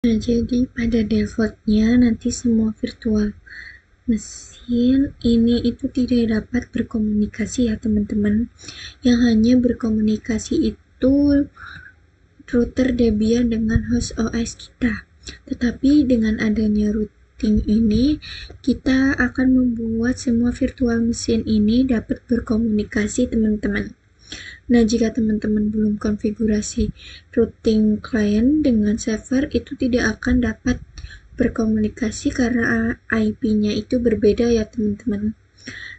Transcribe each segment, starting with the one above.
Nah, jadi pada defaultnya nanti semua virtual mesin ini itu tidak dapat berkomunikasi ya teman-teman. Yang hanya berkomunikasi itu router Debian dengan host OS kita. Tetapi dengan adanya routing ini, kita akan membuat semua virtual mesin ini dapat berkomunikasi teman-teman. Nah, jika teman-teman belum konfigurasi routing client dengan server, itu tidak akan dapat berkomunikasi karena IP-nya itu berbeda ya teman-teman.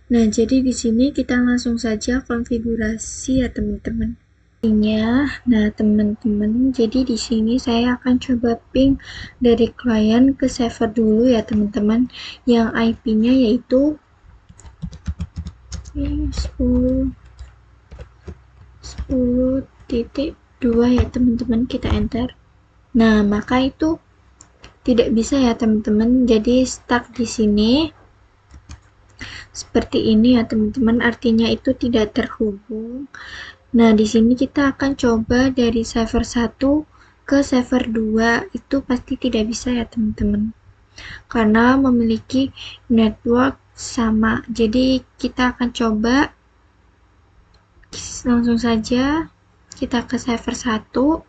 Nah, jadi di sini kita langsung saja konfigurasi ya teman-teman. Nah, teman-teman, jadi di sini saya akan coba ping dari klien ke server dulu ya teman-teman, yang IP-nya yaitu 10.2 ya teman-teman, kita enter. Nah, maka itu tidak bisa ya teman-teman, jadi stuck di sini seperti ini ya teman-teman, artinya itu tidak terhubung. Nah, di sini kita akan coba dari server 1 ke server 2, itu pasti tidak bisa ya teman-teman, karena memiliki network sama. Jadi kita akan coba langsung saja kita ke server 1.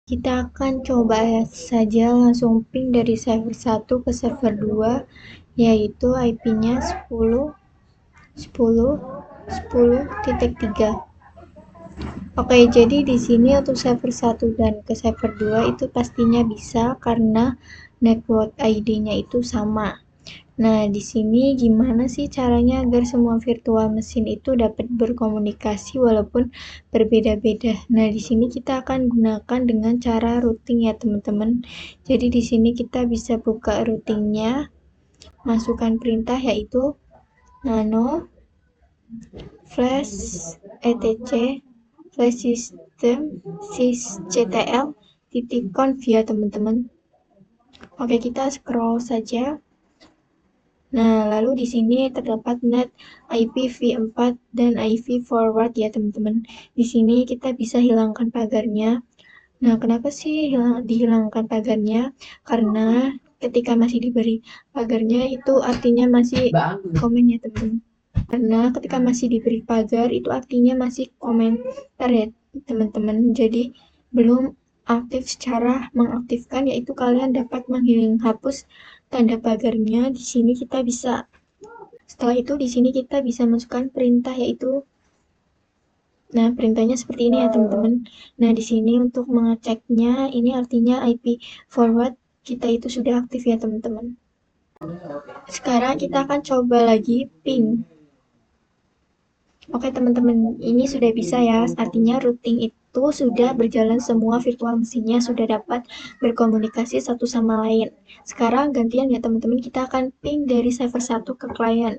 Kita akan coba saja langsung ping dari server 1 ke server 2, yaitu IP-nya 10.10.10.3. Oke, jadi di sini untuk server 1 dan ke server 2 itu pastinya bisa karena network ID-nya itu sama. Nah, di sini gimana sih caranya agar semua virtual mesin itu dapat berkomunikasi walaupun berbeda-beda? Nah, di sini kita akan gunakan dengan cara routing ya, teman-teman. Jadi di sini kita bisa buka routingnya, masukkan perintah yaitu nano flash etc flash system sysctl .conf ya teman-teman. Oke, kita scroll saja. Nah, lalu di sini terdapat net IPv4 dan IV forward ya teman-teman. Di sini kita bisa hilangkan pagarnya. Nah, kenapa sih dihilangkan pagarnya? Karena ketika masih diberi pagarnya itu artinya masih komen ya teman-teman. Karena ketika masih diberi pagar itu artinya masih komentar ya teman-teman. Jadi belum aktif. Secara mengaktifkan yaitu kalian dapat menghapus tanda pagarnya. Di sini kita bisa, setelah itu di sini kita bisa masukkan perintah yaitu, nah perintahnya seperti ini ya teman-teman. Nah, di sini untuk mengeceknya ini artinya IP forward kita itu sudah aktif ya teman-teman. Sekarang kita akan coba lagi ping. Oke teman-teman, ini sudah bisa ya, artinya routing itu sudah berjalan, semua virtual mesinnya sudah dapat berkomunikasi satu sama lain. Sekarang gantian ya teman-teman, kita akan ping dari server 1 ke klien.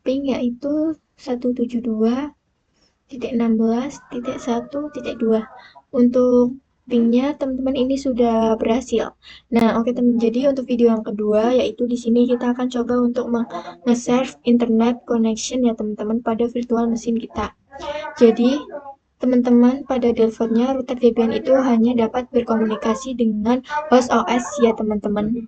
Ping yaitu 172.16.1.2. Untuk pingnya teman-teman ini sudah berhasil. Nah, oke teman, jadi untuk video yang kedua yaitu di sini kita akan coba untuk nge-serve internet connection ya teman-teman pada virtual mesin kita. Jadi teman-teman pada defaultnya router Debian itu hanya dapat berkomunikasi dengan host OS ya teman-teman.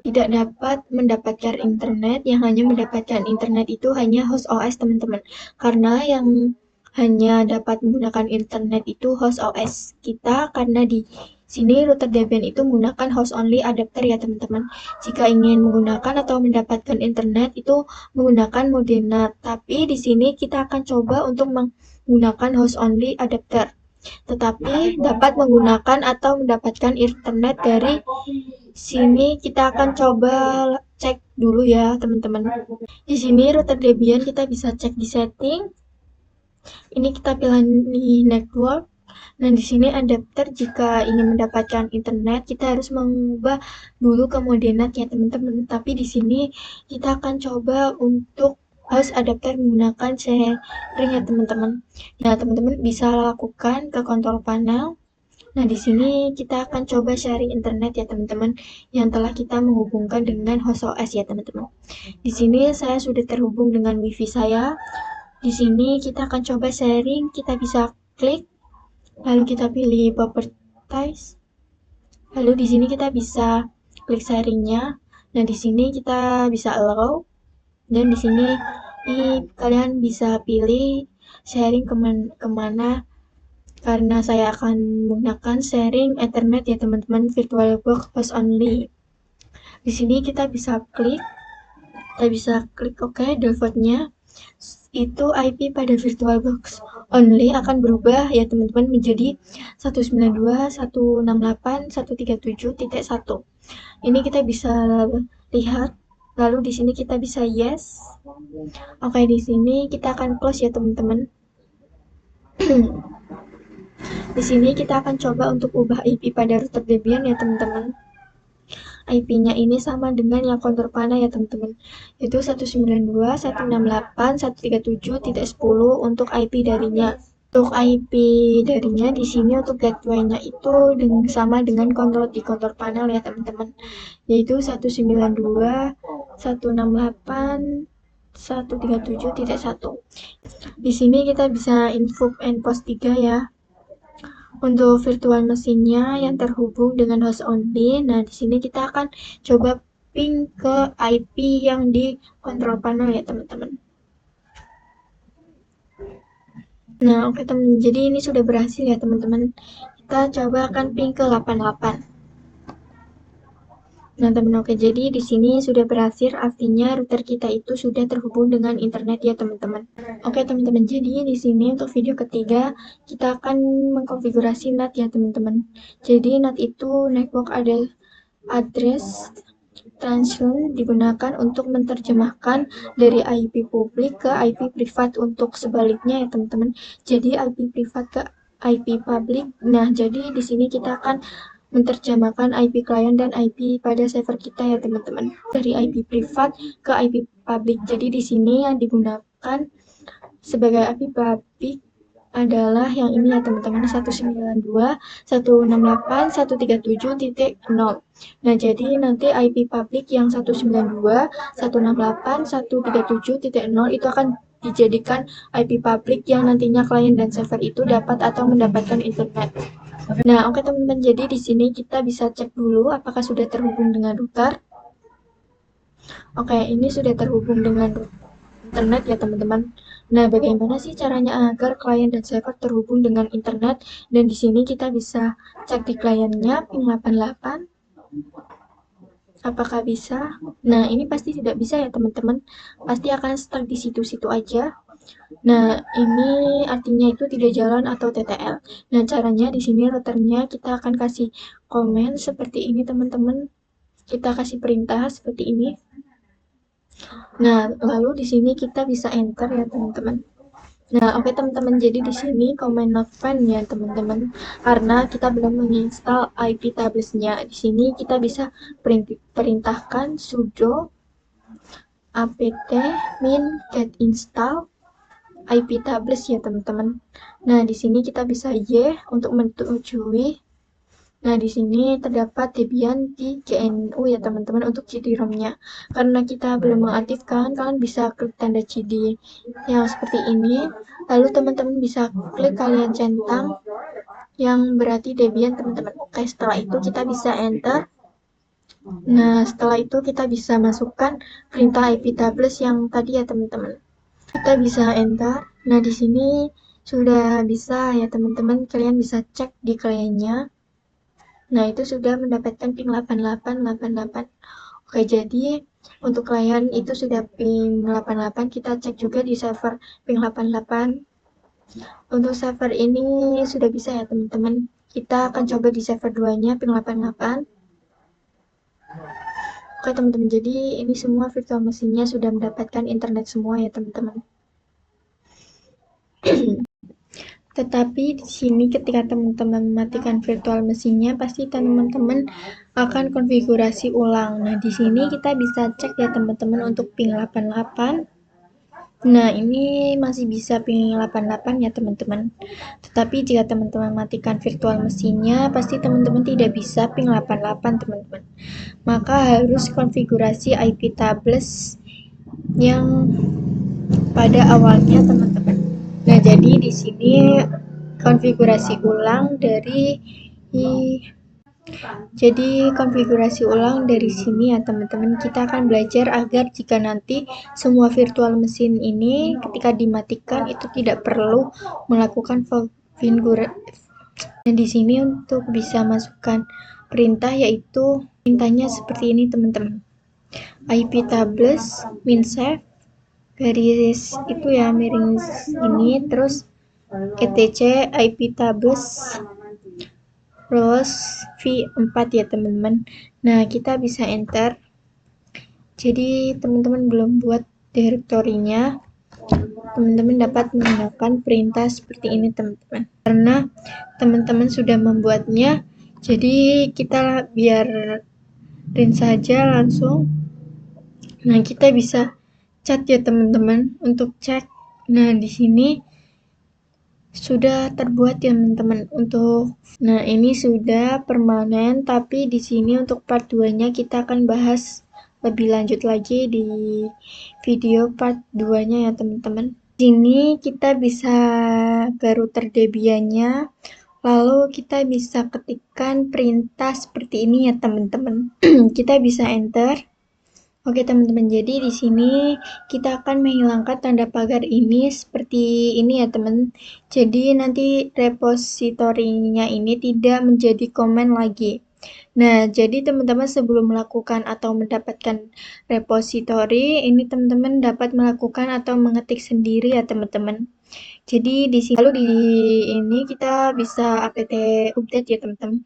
Tidak dapat mendapatkan internet, yang hanya mendapatkan internet itu hanya host OS teman-teman. Karena yang hanya dapat menggunakan internet itu host OS kita, karena di sini router Debian itu menggunakan host only adapter ya teman-teman. Jika ingin menggunakan atau mendapatkan internet itu menggunakan mode NAT. Tapi di sini kita akan coba untuk menggunakan host only adapter. Tetapi dapat menggunakan atau mendapatkan internet dari sini. Kita akan coba cek dulu ya teman-teman. Di sini router Debian kita bisa cek di setting. Ini kita pilih network. Nah, di sini adapter, jika ingin mendapatkan internet kita harus mengubah dulu ke mode NAT ya teman-teman. Tapi di sini kita akan coba untuk host adapter menggunakan sharing ya teman-teman. Nah, teman-teman bisa lakukan ke kontrol panel. Nah, di sini kita akan coba sharing internet ya teman-teman, yang telah kita menghubungkan dengan host OS ya teman-teman. Di sini saya sudah terhubung dengan WiFi saya. Di sini kita akan coba sharing, kita bisa klik, lalu kita pilih properties. Lalu di sini kita bisa klik sharingnya. Nah, di sini kita bisa allow, dan di sini kalian bisa pilih sharing kemana, karena saya akan menggunakan sharing Ethernet ya teman-teman, VirtualBox host only. Di sini kita bisa klik OK. Defaultnya itu IP pada VirtualBox only akan berubah ya teman-teman menjadi 192.168.137.1. Ini kita bisa lihat. Lalu di sini kita bisa yes. Oke, di sini kita akan close ya teman-teman. Di sini kita akan coba untuk ubah IP pada router Debian ya teman-teman. IP-nya ini sama dengan yang kontur panah ya teman-teman, yaitu 192.168.137.10 untuk IP darinya. Untuk IP darinya di sini untuk gateway-nya itu sama dengan kontrol di kontur panel ya teman-teman, yaitu 192.168.137.1. Di sini kita bisa invoke endpost 3 ya. Untuk virtual mesinnya yang terhubung dengan host only, nah di sini kita akan coba ping ke IP yang di kontrol panel ya teman-teman. Nah, oke teman, jadi ini sudah berhasil ya teman-teman. Kita coba akan ping ke 88. Nah, teman, oke, jadi di sini sudah berhasil, artinya router kita itu sudah terhubung dengan internet ya teman-teman. Oke teman-teman, jadi di sini untuk video ketiga kita akan mengkonfigurasi NAT ya teman-teman. Jadi NAT itu network address translation digunakan untuk menerjemahkan dari IP publik ke IP privat untuk sebaliknya ya teman-teman. Jadi IP privat ke IP publik. Nah, jadi di sini kita akan menerjemahkan IP klien dan IP pada server kita ya teman-teman, dari IP privat ke IP publik. Jadi di sini yang digunakan sebagai IP publik adalah yang ini ya teman-teman, 192.168.137.0. Nah, jadi nanti IP publik yang 192.168.137.0 itu akan dijadikan IP publik yang nantinya klien dan server itu dapat atau mendapatkan internet. Nah, oke teman-teman, jadi di sini kita bisa cek dulu apakah sudah terhubung dengan router. Oke, ini sudah terhubung dengan internet ya teman-teman. Nah, bagaimana sih caranya agar klien dan server terhubung dengan internet? Dan di sini kita bisa cek di kliennya ping 88. Apakah bisa? Nah, ini pasti tidak bisa ya teman-teman. Pasti akan stuck di situ-situ aja. Nah, ini artinya itu tidak jalan atau TTL. Nah, caranya di sini routernya kita akan kasih komen seperti ini teman-teman. Kita kasih perintah seperti ini. Nah, lalu di sini kita bisa enter ya teman-teman. Nah, oke teman-teman, jadi di sini command not found ya teman-teman, karena kita belum menginstal IP tablesnya. Di sini kita bisa perintahkan sudo apt min get install IP tables ya teman-teman. Nah, di sini kita bisa Y untuk menyetujui. Nah, di sini terdapat Debian di GNU ya teman-teman untuk CD-ROM-nya. Karena kita belum mengaktifkan, kalian bisa klik tanda CD yang seperti ini. Lalu teman-teman bisa klik kalian centang yang berarti Debian teman-teman. Oke, setelah itu kita bisa enter. Nah, setelah itu kita bisa masukkan perintah IP tables yang tadi ya teman-teman. Kita bisa enter. Nah, di sini sudah bisa ya teman-teman. Kalian bisa cek di kliennya. Nah, itu sudah mendapatkan ping 8888. Oke, jadi untuk klien itu sudah ping 88. Kita cek juga di server ping 88. Untuk server ini sudah bisa ya teman-teman. Kita akan coba di server 2-nya ping 88. Oke teman-teman, jadi ini semua virtual mesinnya sudah mendapatkan internet semua ya teman-teman. Tetapi di sini ketika teman-teman mematikan virtual mesinnya, pasti teman-teman akan konfigurasi ulang. Nah, di sini kita bisa cek ya teman-teman untuk ping 88. Nah, ini masih bisa ping 88 ya teman-teman. Tetapi jika teman-teman matikan virtual mesinnya, pasti teman-teman tidak bisa ping 88 teman-teman. Maka harus konfigurasi IP tables yang pada awalnya teman-teman. Nah, jadi di sini konfigurasi ulang dari Jadi konfigurasi ulang dari sini ya teman-teman, kita akan belajar agar jika nanti semua virtual mesin ini ketika dimatikan itu tidak perlu melakukan konfigurasi. Dan di sini untuk bisa masukkan perintah, yaitu perintahnya seperti ini teman-teman. IP tables minsave garis itu ya miring ini, terus etc IP tables rows v4 ya teman-teman. Nah, kita bisa enter. Jadi teman-teman belum buat direktorinya, teman-teman dapat menggunakan perintah seperti ini teman-teman. Karena teman-teman sudah membuatnya, jadi kita biarin saja langsung. Nah, kita bisa chat ya teman-teman untuk cek. Nah, di sini sudah terbuat ya teman-teman untuk ini sudah permanen, tapi di sini untuk part 2-nya kita akan bahas lebih lanjut lagi di video part 2-nya ya teman-teman. Di sini kita bisa ke router Debian-nya, lalu kita bisa ketikkan perintah seperti ini ya teman-teman. Kita bisa enter. Oke teman-teman, jadi di sini kita akan menghilangkan tanda pagar ini seperti ini ya teman. Jadi nanti repositorinya ini tidak menjadi komen lagi. Nah, jadi teman-teman sebelum melakukan atau mendapatkan repositori, ini teman-teman dapat melakukan atau mengetik sendiri ya teman-teman. Jadi di sini lalu di ini kita bisa apt update ya teman-teman.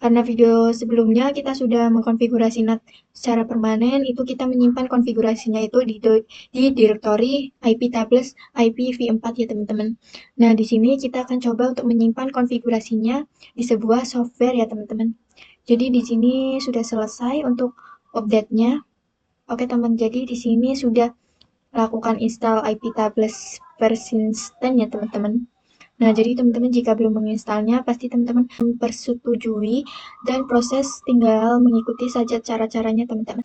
Karena video sebelumnya kita sudah mengkonfigurasi NAT secara permanen, itu kita menyimpan konfigurasinya itu di direktori IP tables IPv4 ya teman-teman. Nah, di sini kita akan coba untuk menyimpan konfigurasinya di sebuah software ya teman-teman. Jadi di sini sudah selesai untuk update-nya. Oke teman, jadi di sini sudah lakukan install IP tables version 10 ya teman-teman. Nah, jadi teman-teman jika belum menginstalnya, pasti teman-teman mempersetujui dan proses tinggal mengikuti saja cara-caranya teman-teman.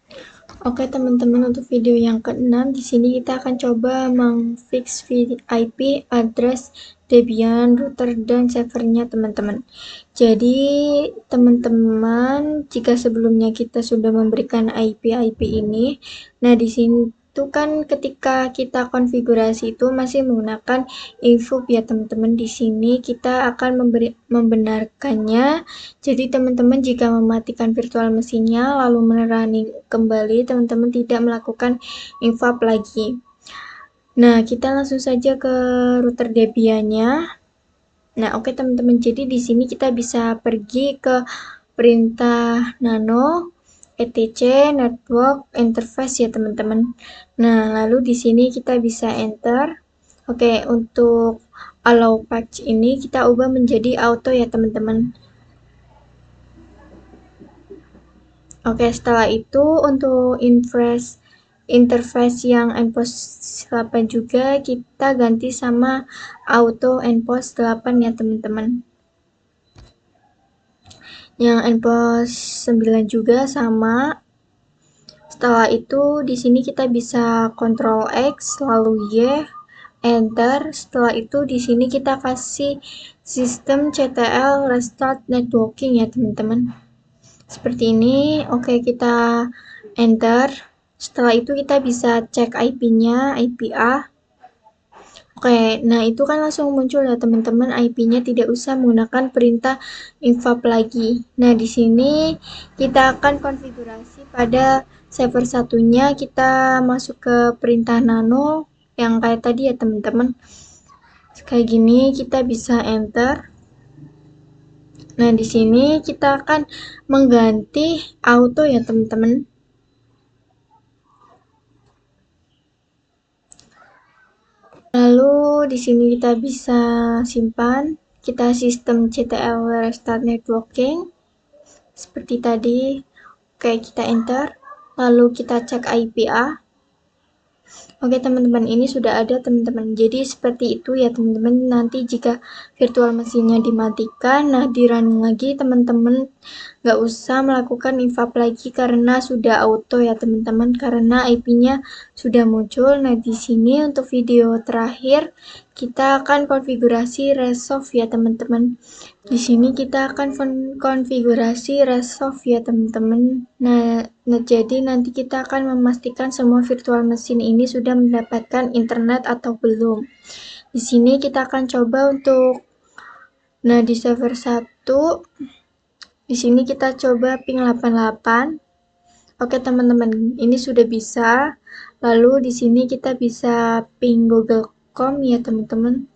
Oke teman-teman, untuk video yang ke-6 di sini kita akan coba mengfix IP address Debian router dan servernya teman-teman. Jadi teman-teman jika sebelumnya kita sudah memberikan IP ini, nah di sini itu kan ketika kita konfigurasi itu masih menggunakan info ya teman-teman. Di sini kita akan membenarkannya. Jadi teman-teman jika mematikan virtual mesinnya lalu menerani kembali, teman-teman tidak melakukan info lagi. Nah, kita langsung saja ke router Debian-nya. Nah, oke teman-teman. Jadi di sini kita bisa pergi ke perintah nano etc network interface ya teman-teman. Nah, lalu di sini kita bisa enter. Oke, untuk allow patch ini kita ubah menjadi auto ya teman-teman. Oke, setelah itu untuk interface yang npost 8 juga kita ganti sama auto npost 8 ya teman-teman. Yang npost 9 juga sama. Setelah itu di sini kita bisa Ctrl X lalu Y, enter. Setelah itu di sini kita kasih sistem CTL restart networking ya teman-teman. Seperti ini. Oke, kita enter. Setelah itu kita bisa cek IP-nya, IPA. Oke, nah itu kan langsung muncul ya teman-teman, IP-nya tidak usah menggunakan perintah invap lagi. Nah, di sini kita akan konfigurasi pada server satunya, kita masuk ke perintah nano yang kayak tadi ya teman-teman. Kayak gini kita bisa enter. Nah, di sini kita akan mengganti auto ya teman-teman. Lalu di sini kita bisa simpan, kita sistem CTL restart networking seperti tadi. Oke, kita enter, lalu kita cek IPA. Oke teman-teman, ini sudah ada teman-teman. Jadi seperti itu ya teman-teman. Nanti jika virtual mesinnya dimatikan, nah di running lagi teman-teman nggak usah melakukan invap lagi karena sudah auto ya teman-teman, karena IP-nya sudah muncul. Nah di sini untuk video terakhir kita akan konfigurasi Resolve ya teman-teman. Di sini kita akan konfigurasi Resolve ya teman-teman. Nah, jadi nanti kita akan memastikan semua virtual mesin ini sudah mendapatkan internet atau belum. Di sini kita akan coba untuk, nah di server 1, di sini kita coba ping 88. Oke teman-teman, ini sudah bisa. Lalu di sini kita bisa ping Google.com ya teman-teman.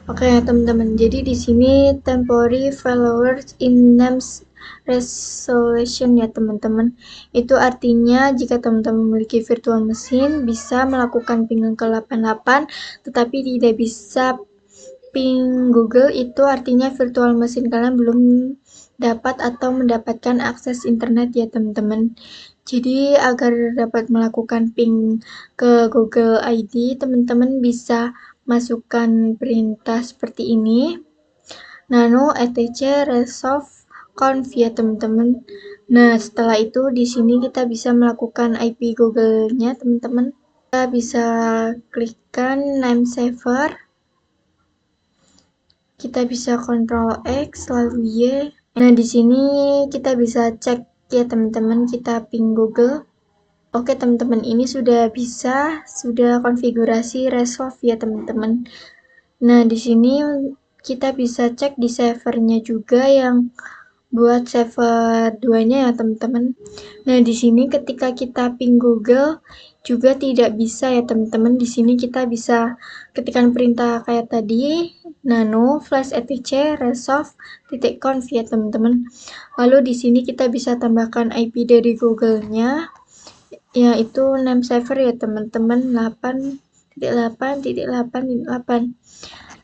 Oke teman-teman, jadi di sini temporary followers in names resolution ya teman-teman. Itu artinya jika teman-teman memiliki virtual mesin bisa melakukan ping ke 88 tetapi tidak bisa ping Google, itu artinya virtual mesin kalian belum dapat atau mendapatkan akses internet ya teman-teman. Jadi agar dapat melakukan ping ke Google ID, teman-teman bisa masukkan perintah seperti ini. Nano etc resolve conf ya teman-teman. Nah, setelah itu di sini kita bisa melakukan IP Google-nya teman-teman. Kita bisa klikkan name saver. Kita bisa Ctrl X lalu Y. Nah, di sini kita bisa cek ya teman-teman, kita ping Google. Oke teman-teman, ini sudah bisa, sudah konfigurasi Resolve ya teman-teman. Nah, di sini kita bisa cek di servernya juga yang buat server 2-nya ya teman-teman. Nah, di sini ketika kita ping Google juga tidak bisa ya teman-teman. Di sini kita bisa ketikkan perintah kayak tadi, nano flash etc resolve .conf ya teman-teman. Lalu di sini kita bisa tambahkan IP dari Google-nya, yaitu name server ya teman-teman, 8.8.8.8.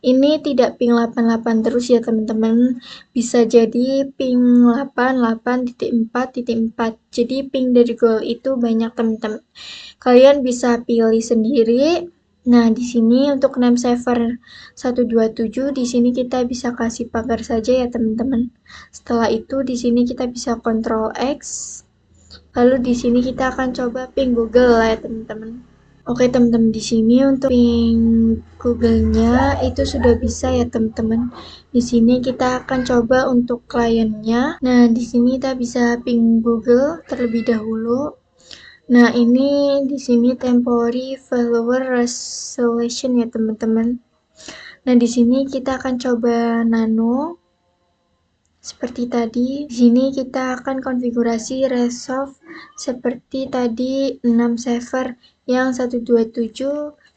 Ini tidak ping 88 terus ya teman-teman, bisa jadi ping 88.4.4. Jadi ping dari Google itu banyak teman-teman. Kalian bisa pilih sendiri. Nah, di sini untuk name server 127, di sini kita bisa kasih pagar saja ya teman-teman. Setelah itu di sini kita bisa Ctrl X. Lalu di sini kita akan coba ping Google ya teman-teman. Oke teman-teman, di sini untuk ping Google-nya itu sudah bisa ya teman-teman. Di sini kita akan coba untuk kliennya. Nah, di sini kita bisa ping Google terlebih dahulu. Nah, ini di sini temporary follower resolution ya teman-teman. Nah, di sini kita akan coba nano. Seperti tadi, di sini kita akan konfigurasi resolve seperti tadi 6 server yang 127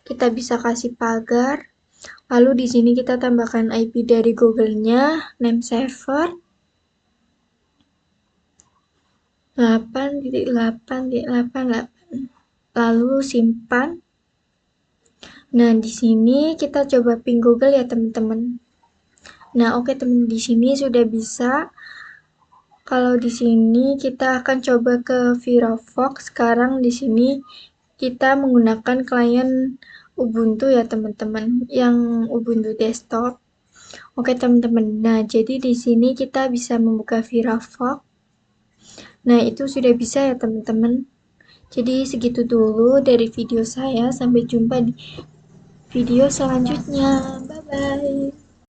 kita bisa kasih pagar. Lalu di sini kita tambahkan IP dari Google-nya, name server 8.8.8. Lalu simpan. Nah, di sini kita coba ping Google ya teman-teman. Nah, oke teman, di sini sudah bisa. Kalau di sini kita akan coba ke ViraFox. Sekarang di sini kita menggunakan klien Ubuntu ya teman-teman, yang Ubuntu desktop. Oke teman-teman. Nah, jadi di sini kita bisa membuka ViraFox. Nah, itu sudah bisa ya teman-teman. Jadi segitu dulu dari video saya. Sampai jumpa di video selanjutnya. Bye bye.